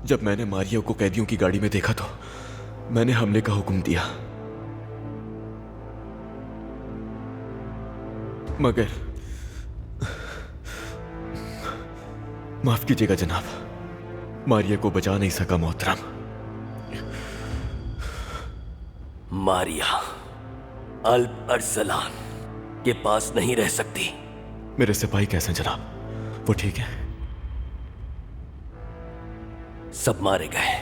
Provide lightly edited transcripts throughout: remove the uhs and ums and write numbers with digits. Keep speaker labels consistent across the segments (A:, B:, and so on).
A: जब मैंने मारिया को कैदियों की गाड़ी में देखा तो मैंने हमले का हुक्म दिया, मगर माफ कीजिएगा जनाब, मारिया को बचा नहीं सका मोहतरम।
B: मारिया अल अरसलान के पास नहीं रह सकती।
A: मेरे सिपाही कैसे हैं जनाब? वो ठीक है?
B: सब मारे गए।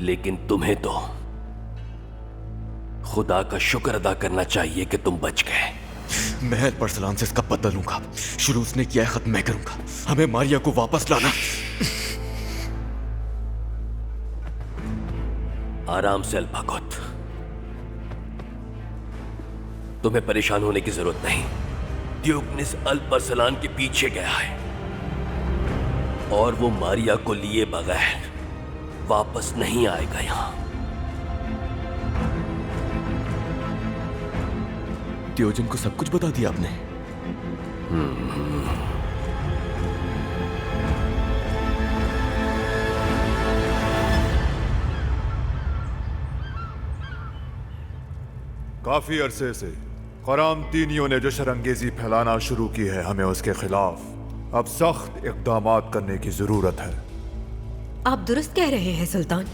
B: लेकिन तुम्हें तो खुदा का शुक्र अदा करना चाहिए कि तुम बच गए।
A: मैं अल अरसलान से इसका बदला लूंगा। शुरू उसने किया है, खत्म मैं करूंगा। हमें मारिया को वापस लाना।
B: आराम से अल्फाकुत, तुम्हें परेशान होने की जरूरत नहीं। ड्यूकनिस अल अरसलान के पीछे गया है और वो मारिया को लिए बगैर वापस नहीं आएगा यहां।
A: दियोजन को सब कुछ बता दिया आपने?
C: काफी अरसे से क़रामतीनियों ने जो शरंगेजी फैलाना शुरू की है, हमें उसके खिलाफ अब सख्त इक़दामात करने की जरूरत है।
D: आप दुरुस्त कह रहे हैं सुल्तान।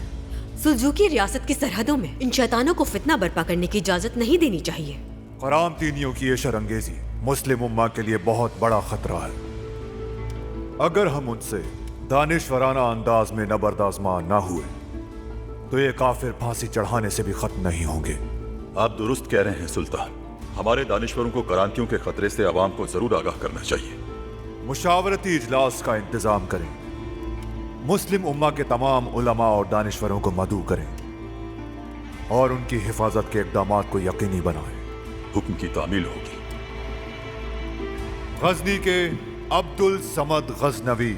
D: सुल्जूकी रियासत की सरहदों में इन शैतानों को फितना बर्पा करने की इजाजत नहीं देनी चाहिए।
C: क़रामतीनियों की ये शरंगेजी मुस्लिम उम्मा के लिए बहुत बड़ा खतरा है। अगर हम उनसे दानिशवराना अंदाज में नबर्दाज़मा ना हुए तो ये काफिर फांसी चढ़ाने से भी खत्म नहीं होंगे।
E: आप दुरुस्त कह रहे हैं सुल्तान। हमारे दानिश्वरों को क्रांतियों के खतरे से आवाम को जरूर आगाह करना चाहिए।
C: मुशावरती इजलास का इंतजाम करें, मुस्लिम उम्मा के तमाम उलमा और दानिश्वरों को मदऊ करें और उनकी हिफाजत के इक़दामात को यकीनी बनाएं।
E: हुक्म की तामील होगी।
C: गजनी के अब्दुल समद गजनवी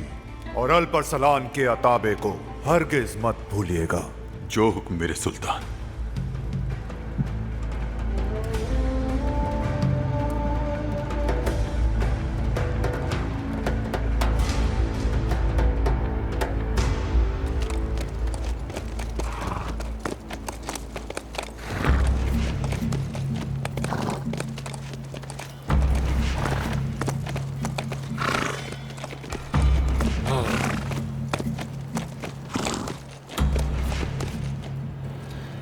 C: और अल अरसलान के अताबे को हरगिज मत भूलिएगा।
E: जो हुक्म मेरे सुल्तान।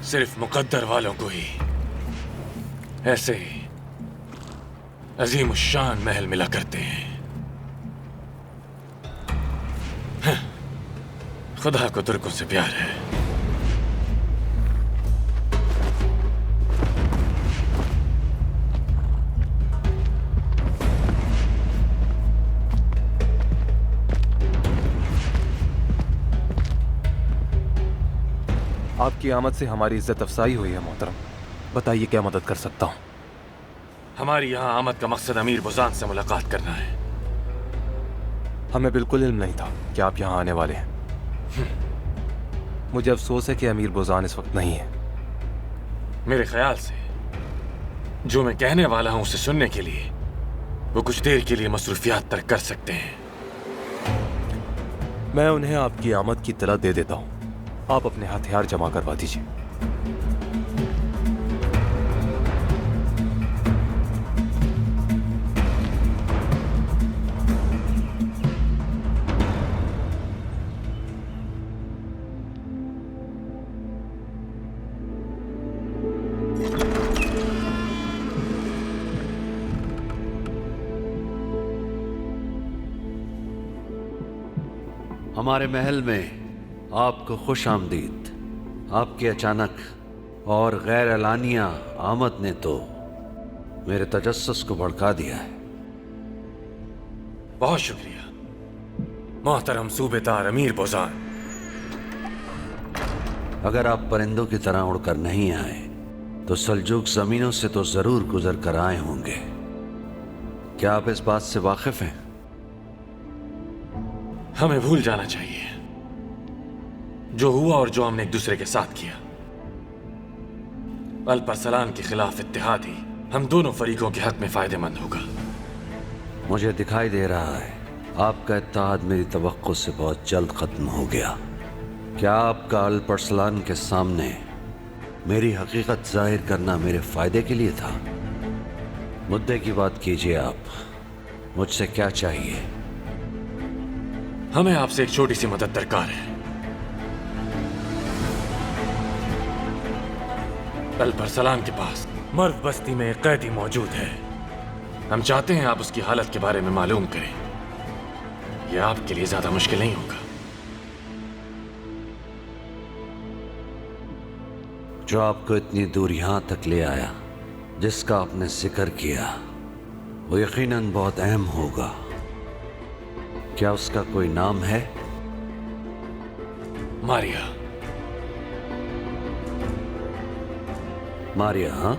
F: सिर्फ मुकद्दर वालों को ही ऐसे अजीम शान महल मिला करते हैं। खुदा को तुर्कों से प्यार है।
G: आपकी आमद से हमारी इज्जत अफसाई हुई है मोहतरम। बताइए क्या मदद कर सकता हूँ?
F: हमारी यहाँ आमद का मकसद अमीर बुज़ान से मुलाकात करना है।
G: हमें बिल्कुल इल्म नहीं था कि आप यहाँ आने वाले हैं। मुझे अफसोस है कि अमीर बुज़ान इस वक्त नहीं है।
F: मेरे ख्याल से जो मैं कहने वाला हूँ उसे सुनने के लिए वो कुछ देर के लिए मसरूफियात तर्क कर सकते हैं।
G: मैं उन्हें आपकी आमद की इत्तला दे देता हूँ। आप अपने हथियार जमा करवा दीजिए।
H: हमारे महल में आपको खुश आमदीद। आपकी अचानक और गैर एलानिया आमद ने तो मेरे तजस्सुस को भड़का दिया है।
F: बहुत शुक्रिया मोहतरम सूबेदार अमीर बुज़ान।
H: अगर आप परिंदों की तरह उड़कर नहीं आए तो सल्जूक जमीनों से तो जरूर गुजर कर आए होंगे। क्या आप इस बात से वाकिफ हैं?
F: हमें भूल जाना चाहिए जो हुआ और जो हमने एक दूसरे के साथ किया। अल्परसलान के खिलाफ इत्तेहाद ही हम दोनों फरीकों के हक में फायदेमंद होगा।
H: मुझे दिखाई दे रहा है आपका इत्तेहाद मेरी तवक्को से बहुत जल्द खत्म हो गया। क्या आपका अल्परसलान के सामने मेरी हकीकत जाहिर करना मेरे फायदे के लिए था? मुद्दे की बात कीजिए आप। मुझसे क्या चाहिए?
F: हमें आपसे एक छोटी सी मदद दरकार है। अल्परसलान के पास मर्द बस्ती में एक कैदी मौजूद है। हम चाहते हैं आप उसकी हालत के बारे में मालूम करें। यह आपके लिए ज्यादा मुश्किल नहीं होगा।
H: जो आपको इतनी दूर यहां तक ले आया, जिसका आपने जिक्र किया, वो यकीनन बहुत अहम होगा। क्या उसका कोई नाम है?
F: मारिया।
H: मारिया? हाँ,